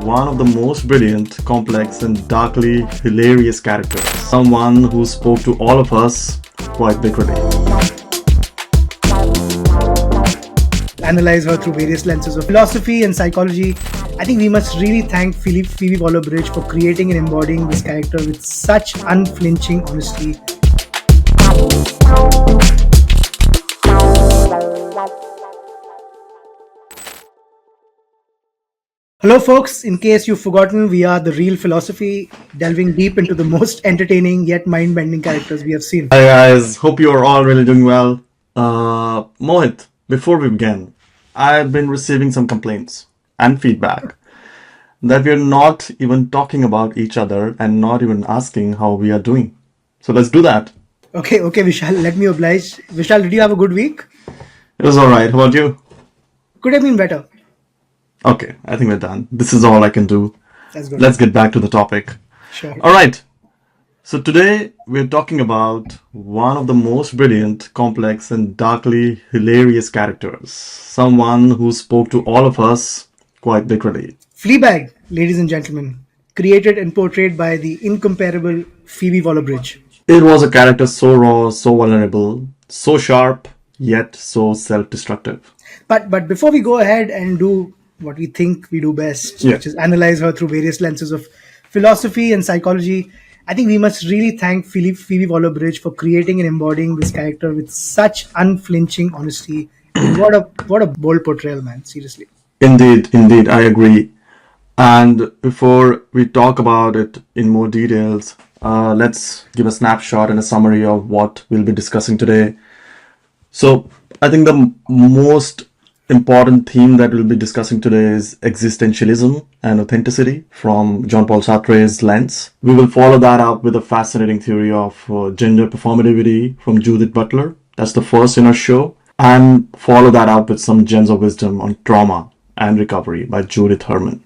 one of the most brilliant, complex, and darkly hilarious characters. Someone who spoke to all of us quite literally. Analyze her through various lenses of philosophy and psychology. I think we must really thank Phoebe Waller-Bridge for creating and embodying this character with such unflinching honesty. Hello folks, in case you've forgotten, we are The Real Philosophy, delving deep into the most entertaining yet mind-bending characters we have seen. Hi guys, hope you are all really doing well. Mohit, before we begin, I've been receiving some complaints and feedback that we're not even talking about each other and not even asking how we are doing. So let's do that. Okay, Vishal, let me oblige. Vishal, did you have a good week? It was alright, how about you? Could have been better. Okay, I think we're done. This is all I can do. That's good. Let's get back to the topic. Sure. Alright, so today we're talking about one of the most brilliant, complex, and darkly hilarious characters. Someone who spoke to all of us quite literally. Fleabag, ladies and gentlemen, created and portrayed by the incomparable Phoebe Waller-Bridge. It was a character so raw, so vulnerable, so sharp, yet so self-destructive. But before we go ahead and do what we think we do best, which is analyze her through various lenses of philosophy and psychology, I think we must really thank Phoebe Waller-Bridge for creating and embodying this character with such unflinching honesty. What a bold portrayal, man. Seriously. Indeed, I agree. And before we talk about it in more details, let's give a snapshot and a summary of what we'll be discussing today. So I think the most important theme that we'll be discussing today is existentialism and authenticity from Jean-Paul Sartre's lens. We will follow that up with a fascinating theory of gender performativity from Judith Butler. That's the first in our show. And follow that up with some gems of wisdom on trauma and recovery by Judith Herman.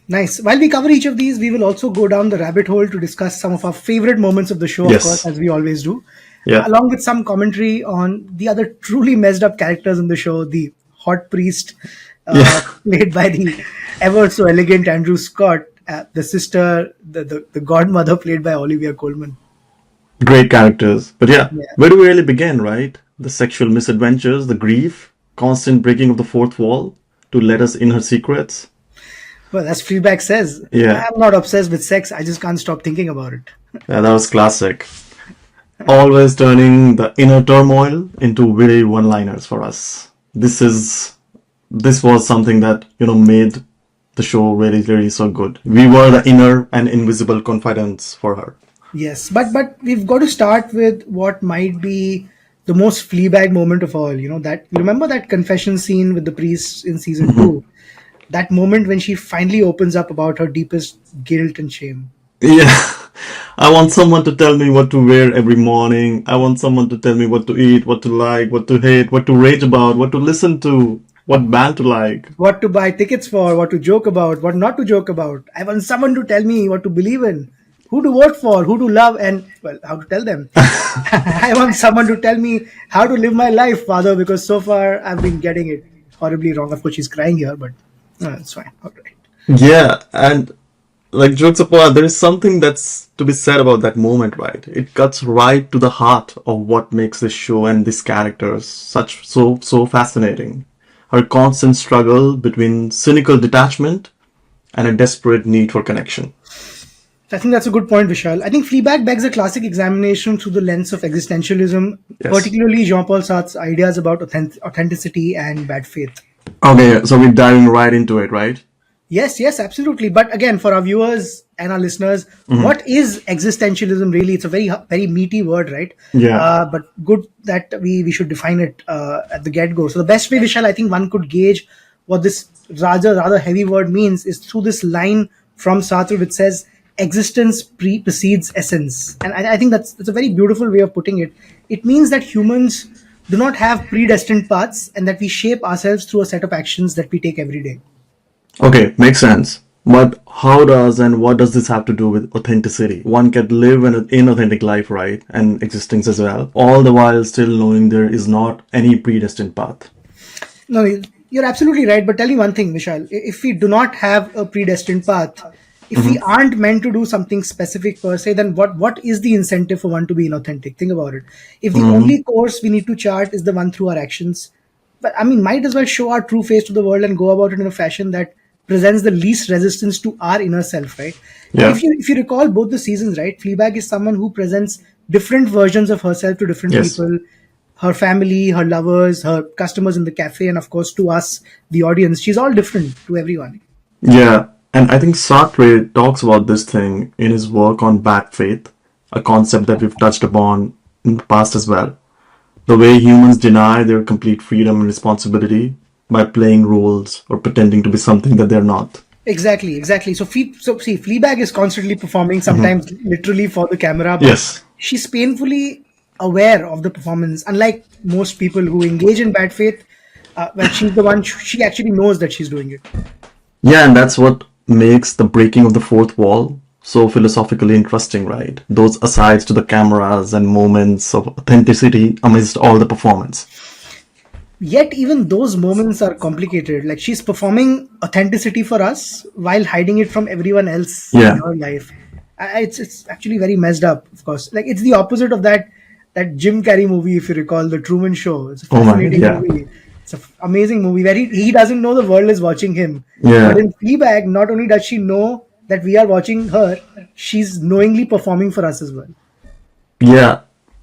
Nice. While we cover each of these, we will also go down the rabbit hole to discuss some of our favorite moments of the show, of course, as we always do. Yeah. Along with some commentary on the other truly messed up characters in the show, the hot priest played by the ever so elegant Andrew Scott, the sister, the godmother played by Olivia Colman. Great characters. But where do we really begin, right? The sexual misadventures, the grief, constant breaking of the fourth wall to let us in her secrets. Well, as Fleabag says, I'm not obsessed with sex, I just can't stop thinking about it. Yeah, that was classic. Always turning the inner turmoil into witty one-liners for us. This was something that, made the show really, really so good. We were the inner and invisible confidants for her. Yes, but we've got to start with what might be the most Fleabag moment of all. That you remember that confession scene with the priest in season 2? That moment when she finally opens up about her deepest guilt and shame. Yeah. I want someone to tell me what to wear every morning. I want someone to tell me what to eat, what to like, what to hate, what to rage about, what to listen to, what band to like. What to buy tickets for, what to joke about, what not to joke about. I want someone to tell me what to believe in, who to vote for, who to love, and, how to tell them. I want someone to tell me how to live my life, Father, because so far I've been getting it horribly wrong. Of course, she's crying here, but it's fine. All right. Yeah, and jokes apart, there is something that's to be said about that moment, right? It cuts right to the heart of what makes this show and this character so fascinating. Her constant struggle between cynical detachment and a desperate need for connection. I think that's a good point, Vishal. I think Fleabag begs a classic examination through the lens of existentialism, particularly Jean-Paul Sartre's ideas about authenticity and bad faith. Okay, so we're diving right into it, right? Yes, absolutely. But again, for our viewers and our listeners, what is existentialism really? It's a very, very meaty word, right? Yeah. But good that we should define it at the get-go. So the best way, Vishal, I think one could gauge what this rather heavy word means is through this line from Sartre which says, existence precedes essence. And I think that's a very beautiful way of putting it. It means that humans do not have predestined paths and that we shape ourselves through a set of actions that we take every day. Okay, makes sense. But how does and what does this have to do with authenticity? One can live an inauthentic life, right? And existence as well, all the while still knowing there is not any predestined path. No, You're absolutely right, but tell me one thing, Vishal. If we do not have a predestined path, if we Hmm. aren't meant to do something specific per se, then what is the incentive for one to be inauthentic? Think about it. If the Hmm. only course we need to chart is the one through our actions, but I mean, might as well show our true face to the world and go about it in a fashion that presents the least resistance to our inner self, right? And Yeah. if you recall both the seasons, right, Fleabag is someone who presents different versions of herself to different Yes. people, her family, her lovers, her customers in the cafe, and of course to us, the audience. She's all different to everyone. Yeah. And I think Sartre talks about this thing in his work on bad faith, a concept that we've touched upon in the past as well. The way humans deny their complete freedom and responsibility by playing roles or pretending to be something that they're not. Exactly, exactly. So see, Fleabag is constantly performing, Hmm. sometimes literally for the camera, but Yes. she's painfully aware of the performance. Unlike most people who engage in bad faith, well, she's the one. She actually knows that she's doing it. Yeah, and that's what makes the breaking of the fourth wall so philosophically interesting, right? Those asides to the cameras and moments of authenticity amidst all the performance. Yet even those moments are complicated. Like she's performing authenticity for us while hiding it from everyone else in Yeah. her life. It's actually very messed up, of course. Like it's the opposite of that Jim Carrey movie, if you recall, The Truman Show. It's a Oh my god, fascinating yeah. movie. It's an amazing movie where he doesn't know the world is watching him. But Yeah. in Fleabag, not only does she know that we are watching her, she's knowingly performing for us as well. Yeah.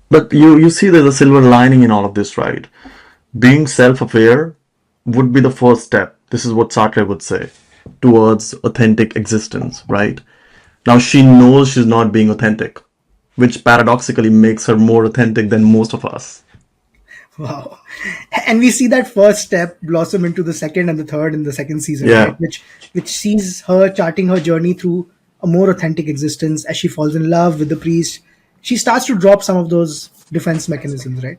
But you see there's a silver lining in all of this, right? Being self-aware would be the first step. This is what Sartre would say towards authentic existence, right? Now she knows she's not being authentic, which paradoxically makes her more authentic than most of us. Wow. And we see that first step blossom into the second and the third in the second season, right? Yeah. Which sees her charting her journey through a more authentic existence as she falls in love with the priest. She starts to drop some of those defense mechanisms, right?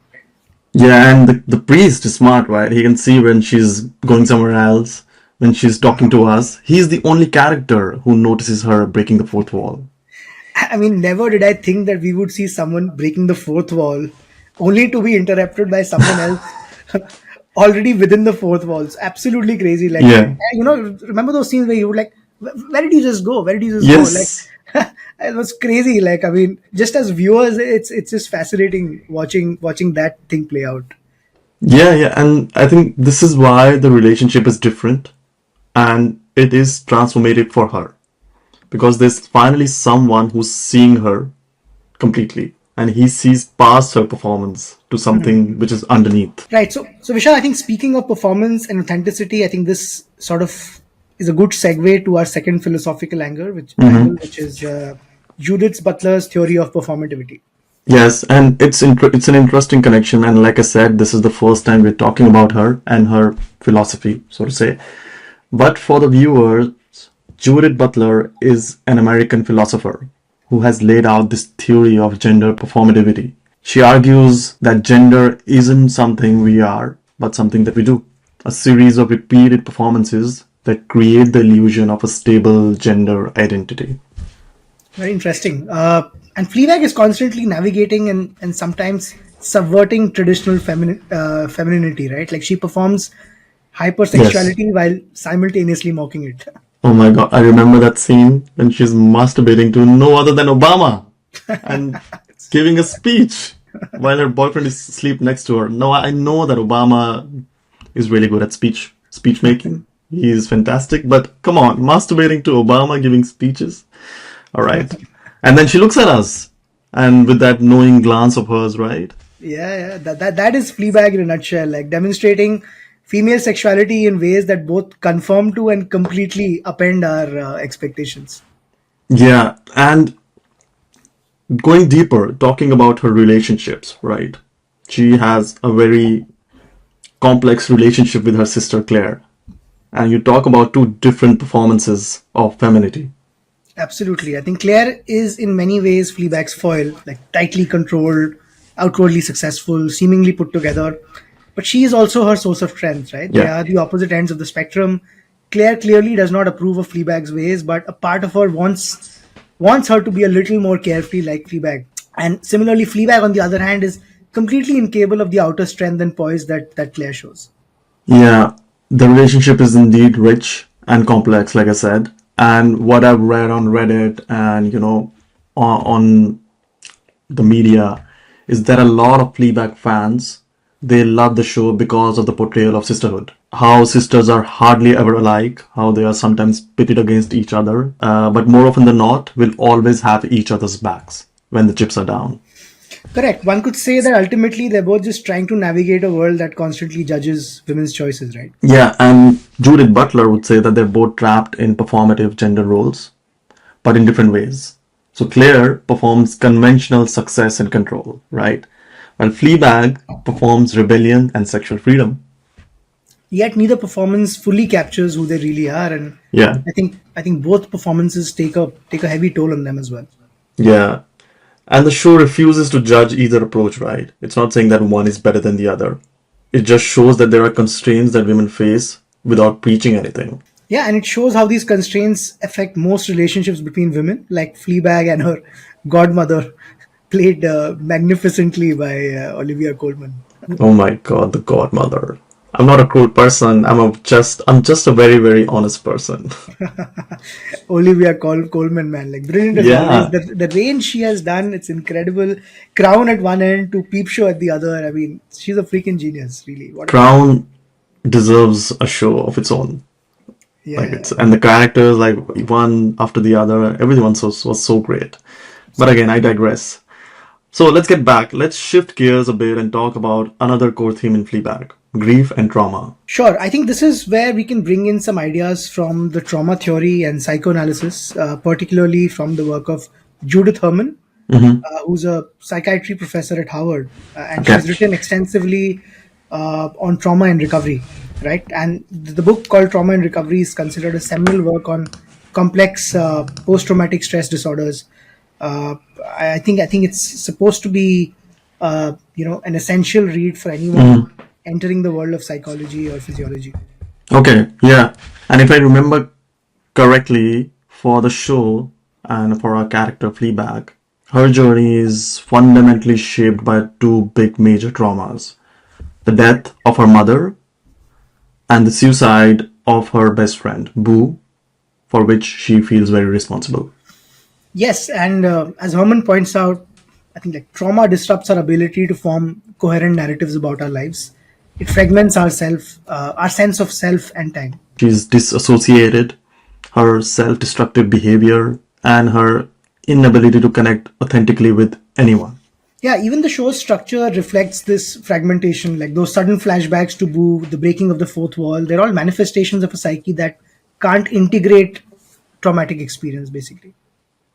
Yeah, and the priest is smart, right? He can see when she's going somewhere else, when she's talking to us. He's the only character who notices her breaking the fourth wall. I mean, never did I think that we would see someone breaking the fourth wall only to be interrupted by someone else already within the fourth walls. Absolutely crazy. Like, Yeah. remember those scenes where you would like, Where did you just go? Where did you just go?" Like, Yes. it was crazy. Like, I mean, just as viewers, it's just fascinating watching that thing play out. Yeah, yeah, and I think this is why the relationship is different and it is transformative for her because there's finally someone who's seeing her completely and he sees past her performance to something which is underneath. Right. So Vishal, I think speaking of performance and authenticity, I think this sort of is a good segue to our second philosophical angle, which is Judith Butler's theory of performativity. Yes, and it's an interesting connection, and like I said, this is the first time we're talking about her and her philosophy, so to say. But for the viewers, Judith Butler is an American philosopher who has laid out this theory of gender performativity. She argues that gender isn't something we are, but something that we do. A series of repeated performances that create the illusion of a stable gender identity. Very interesting. And Fleabag is constantly navigating and sometimes subverting traditional femininity, right? Like she performs Yes. hypersexuality while simultaneously mocking it. Oh my god, I remember that scene when she's masturbating to no other than Obama and giving a speech while her boyfriend is asleep next to her. No, I know that Obama is really good at speech making. He is fantastic, but come on, masturbating to Obama giving speeches? All right. And then she looks at us and with that knowing glance of hers, right? Yeah. That is Fleabag in a nutshell, like demonstrating female sexuality in ways that both confirm to and completely upend our expectations. Yeah, and going deeper, talking about her relationships, right? She has a very complex relationship with her sister Claire. And you talk about two different performances of femininity. Absolutely. I think Claire is in many ways Fleabag's foil, like tightly controlled, outwardly successful, seemingly put together. But she is also her source of strength, right? They Yeah. are the opposite ends of the spectrum. Claire clearly does not approve of Fleabag's ways, but a part of her wants her to be a little more carefree like Fleabag. And similarly, Fleabag, on the other hand, is completely incapable of the outer strength and poise that Claire shows. Yeah. The relationship is indeed rich and complex, like I said. And what I've read on Reddit and, on the media is that a lot of Fleabag fans, they love the show because of the portrayal of sisterhood. How sisters are hardly ever alike, how they are sometimes pitted against each other, but more often than not, will always have each other's backs when the chips are down. Correct. One could say that ultimately they're both just trying to navigate a world that constantly judges women's choices, right? Yeah, and Judith Butler would say that they're both trapped in performative gender roles, but in different ways. So Claire performs conventional success and control, right? While Fleabag performs rebellion and sexual freedom. Yet neither performance fully captures who they really are, and Yeah, I think both performances take a heavy toll on them as well. yeah. And the show refuses to judge either approach, right? It's not saying that one is better than the other. It just shows that there are constraints that women face without preaching anything. Yeah, and it shows how these constraints affect most relationships between women, like Fleabag and her godmother, played magnificently by Olivia Colman. Oh my god, the godmother. I'm not a cruel person. I'm just a very, very honest person. Coleman, man, like brilliant as always. Yeah. The range she has done, it's incredible. Crown at one end to Peep Show at the other. I mean, she's a freaking genius, really. What an actress. Crown deserves a show of its own. Like Yeah. it's and the characters like one after the other, everyone was so great. But again, I digress. So let's get back. Let's shift gears a bit and talk about another core theme in Fleabag: grief and trauma. Sure. I think this is where we can bring in some ideas from the trauma theory and psychoanalysis, particularly from the work of Judith Herman, who's a psychiatry professor at Harvard, and Okay. she's written extensively on trauma and recovery, right? And the book called Trauma and Recovery is considered a seminal work on complex post-traumatic stress disorders. Uh, I think it's supposed to be, an essential read for anyone entering the world of psychology or physiology. Okay, yeah. And if I remember correctly, for the show and for our character Fleabag, her journey is fundamentally shaped by two big major traumas: the death of her mother and the suicide of her best friend, Boo, for which she feels very responsible. Yes, and as Herman points out, I think like trauma disrupts our ability to form coherent narratives about our lives. It fragments our sense of self and time. She's disassociated, her self destructive behavior, and her inability to connect authentically with anyone. Yeah, even the show's structure reflects this fragmentation, like those sudden flashbacks to Boo, the breaking of the fourth wall. They're all manifestations of a psyche that can't integrate traumatic experience, basically.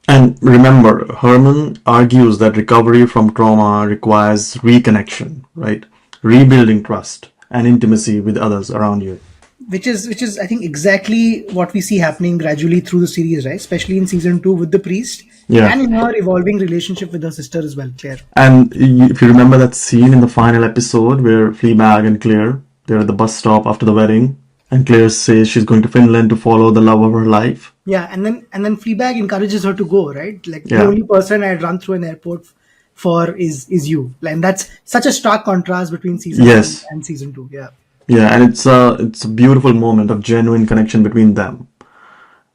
And remember, Herman argues that recovery from trauma requires reconnection, right? Rebuilding trust and intimacy with others around you. Which is I think exactly what we see happening gradually through the series, right? Especially in season 2 with the priest Yeah. and in her evolving relationship with her sister as well, Claire. And if you remember that scene in the final episode where Fleabag and Claire, they're at the bus stop after the wedding, and Claire says she's going to Finland to follow the love of her life. Yeah, and then Fleabag encourages her to go, right? Like the Yeah. only person I'd run through an airport for is you. And that's such a stark contrast between season 1 Yes. and season 2. Yeah. Yeah, and it's a beautiful moment of genuine connection between them.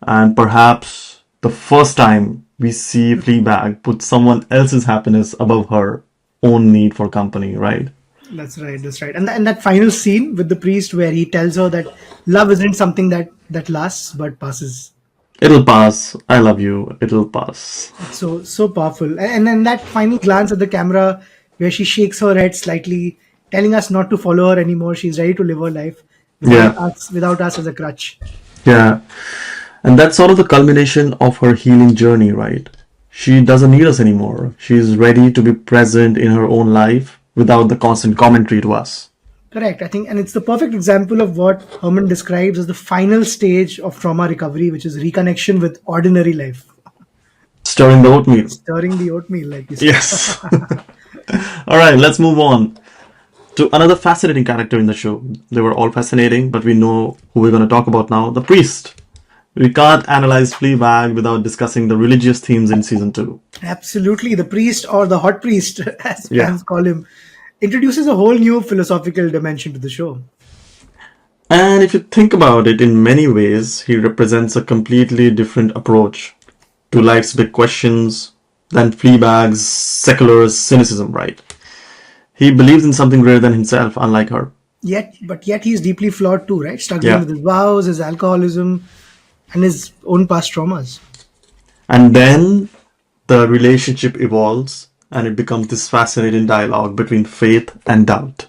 And perhaps the first time we see Fleabag put someone else's happiness above her own need for company, right? That's right. That's right. And that final scene with the priest where he tells her that love isn't something that lasts but passes. It'll pass. I love you. It'll pass. So powerful. And then that final glance at the camera where she shakes her head slightly, telling us not to follow her anymore. She's ready to live her life Yeah. without us as a crutch. Yeah. And that's sort of the culmination of her healing journey, right? She doesn't need us anymore. She's ready to be present in her own life without the constant commentary to us. Correct. I think, and it's the perfect example of what Herman describes as the final stage of trauma recovery, which is reconnection with ordinary life, Stirring the oatmeal. stirring the oatmeal, like you said. Yes. All right, let's move on to another fascinating character in the show. They were all fascinating, but we know who we're going to talk about now: the priest. We can't analyze Fleabag without discussing the religious themes in season 2. Absolutely, the priest or the hot priest, as Yeah. fans call him, introduces a whole new philosophical dimension to the show. And if you think about it, in many ways, he represents a completely different approach to life's big questions than Fleabag's secular cynicism, right? He believes in something greater than himself, unlike her. Yet he's deeply flawed too, right? Struggling Yeah. with his vows, his alcoholism, and his own past traumas. And then the relationship evolves and it becomes this fascinating dialogue between faith and doubt.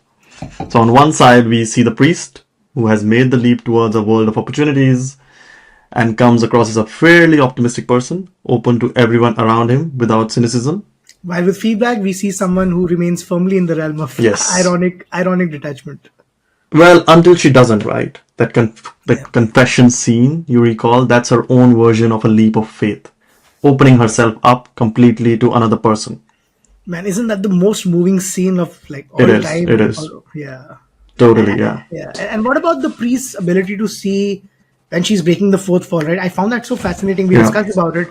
So, on one side, we see the priest who has made the leap towards a world of opportunities and comes across as a fairly optimistic person, open to everyone around him without cynicism. While with Fleabag, we see someone who remains firmly in the realm of Yes. ironic detachment. Well, until she doesn't, right? The Yeah. confession scene, you recall, that's her own version of a leap of faith, opening herself up completely to another person. Man, isn't that the most moving scene of like It all is. It time? is. Yeah. Totally, yeah. Yeah. And what about the priest's ability to see when she's breaking the fourth wall, right? I found that so fascinating. We Yeah. discussed about it.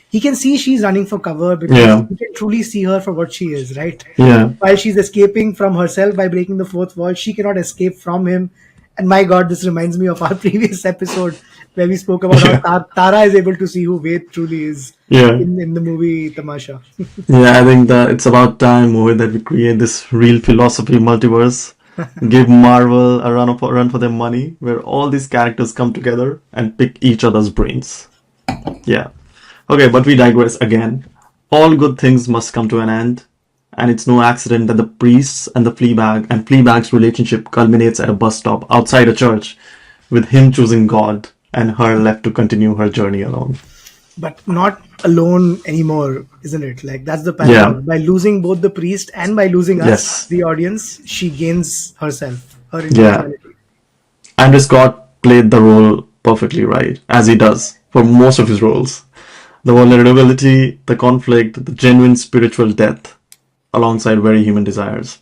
He can see she's running for cover because Yeah. he can truly see her for what she is, right? Yeah. While she's escaping from herself by breaking the fourth wall, she cannot escape from him. And my God, this reminds me of our previous episode where we spoke about how Yeah. Tara is able to see who Ved truly is Yeah. in the movie Tamasha. Yeah, I think that it's about time, Mohit, that we create this real philosophy multiverse. Give Marvel a run for their money, where all these characters come together and pick each other's brains. Yeah. Okay, but we digress again. All good things must come to an end, and it's no accident that the priests and the Fleabag's relationship culminates at a bus stop outside a church, with him choosing God and her left to continue her journey alone. But not alone anymore, isn't it? Like that's the Yeah. paradox. By losing both the priest and by losing us, Yes. the audience, she gains herself, her Yeah. individuality. Andrew Scott played the role perfectly right, as he does for most of his roles. The vulnerability, the conflict, the genuine spiritual depth, alongside very human desires.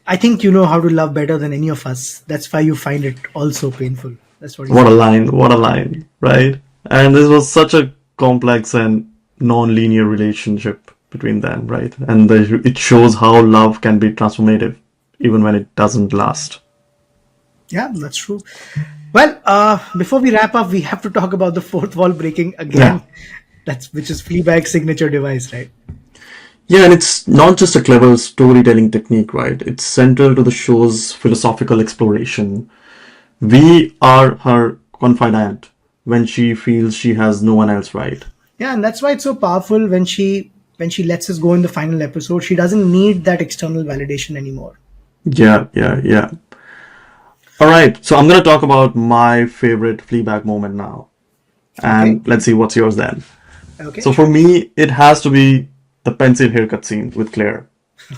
I think you know how to love better than any of us. That's why you find it all so painful. That's what he What a said. line, what a line, right? And this was such a complex and non-linear relationship between them, right? And it shows how love can be transformative, even when it doesn't last. Yeah, that's true. Well, before we wrap up, we have to talk about the fourth wall breaking Yeah. again. That's which is Fleabag's signature device, right? Yeah, and it's not just a clever storytelling technique, right? It's central to the show's philosophical exploration. We are her confidant when she feels she has no one else, right? Yeah, and that's why it's so powerful when she lets us go in the final episode. She doesn't need that external validation anymore. Yeah, yeah, yeah. All right, so I'm gonna talk about my favorite Fleabag moment now, Okay. and let's see what's yours then. Okay. So for me, it has to be the pencil haircut scene with Claire.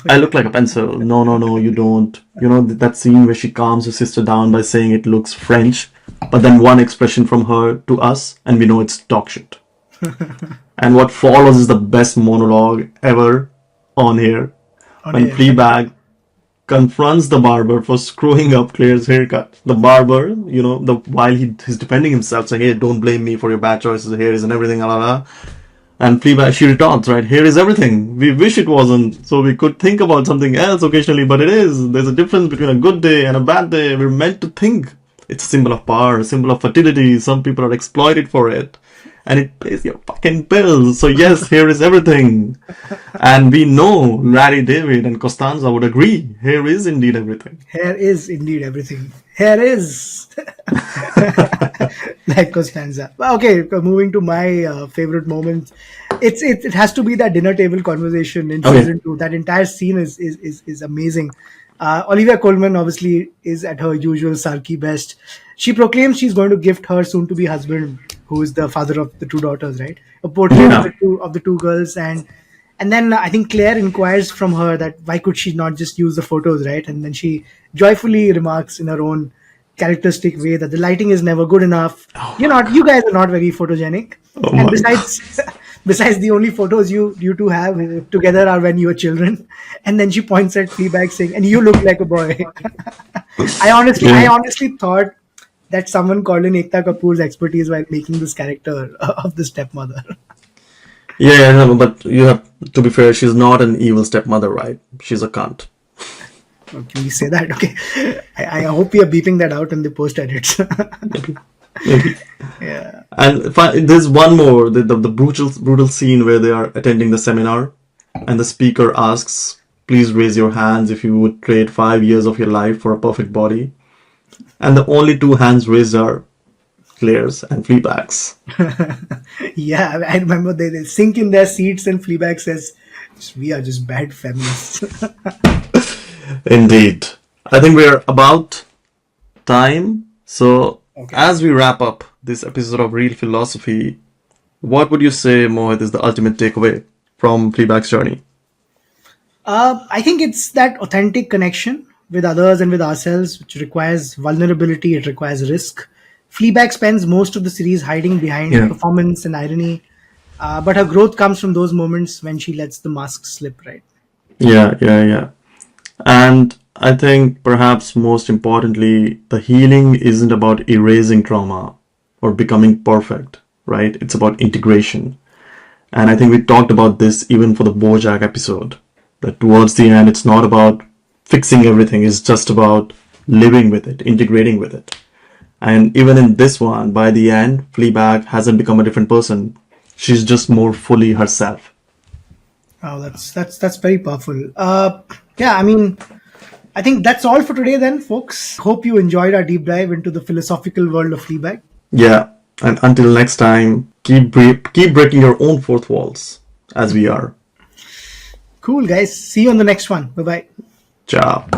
I look like a pencil. No, no, no, you don't. You know that scene where she calms her sister down by saying it looks French, but then one expression from her to us, and we know it's dog shit. And what follows is the best monologue ever on here On when air. Fleabag confronts the barber for screwing up Claire's haircut. The barber, while he's defending himself, saying, "Hey, don't blame me for your bad choices of hairs and everything, la la la." And Fleabag, she retorts, right? Here is everything. We wish it wasn't, so we could think about something else occasionally, but it is. There's a difference between a good day and a bad day. We're meant to think. It's a symbol of power, a symbol of fertility. Some people are exploited for it. And it pays your fucking bills. So yes, here is everything. And we know Larry David and Costanza would agree. Here is indeed everything. Hair is indeed everything. Hair is like Costanza. Well, okay, moving to my favorite moment. It has to be that dinner table conversation in Okay. season two. That entire scene is amazing. Olivia Colman obviously is at her usual sarky best. She proclaims she's going to gift her soon-to-be husband, who is the father of the two daughters, right? A portrait Yeah. of the two girls, and then I think Claire inquires from her that why could she not just use the photos, right? And then she joyfully remarks in her own characteristic way that the lighting is never good enough. You guys are not very photogenic. Oh And my God. besides the only photos you two have together are when you were children. And then she points at Fleabag saying, "And you look like a boy." I Yeah. honestly thought that someone called in Ekta Kapoor's expertise while making this character of the stepmother. Yeah, yeah, no, but you have to be fair, she's not an evil stepmother, right? She's a cunt. Oh, can we say that? Okay. I hope we are beeping that out in the post edits. Maybe. Yeah. And there's one more, the brutal scene where they are attending the seminar, and the speaker asks, "Please raise your hands if you would trade 5 years of your life for a perfect body." And the only two hands raised are Claire's and Fleabag's. Yeah, I remember they sink in their seats and Fleabag says, "We are just bad feminists." Indeed. I think we're about time. So, Okay. as we wrap up this episode of Real Philosophy, what would you say, Mohit, is the ultimate takeaway from Fleabag's journey? I think it's that authentic connection with others and with ourselves, which requires vulnerability, it requires risk. Fleabag spends most of the series hiding behind Yeah. performance and irony, but her growth comes from those moments when she lets the mask slip, right? Yeah. And I think perhaps most importantly, the healing isn't about erasing trauma or becoming perfect, right? It's about integration. And I think we talked about this even for the Bojack episode, that towards the end, it's not about fixing everything, it's just about living with it, integrating with it. And even in this one, by the end, Fleabag hasn't become a different person. She's just more fully herself. Oh, that's very powerful. Yeah, I mean, I think that's all for today, then, folks. Hope you enjoyed our deep dive into the philosophical world of Fleabag. Yeah, and until next time, keep breaking your own fourth walls, as we are. Cool, guys. See you on the next one. Bye bye. Ciao.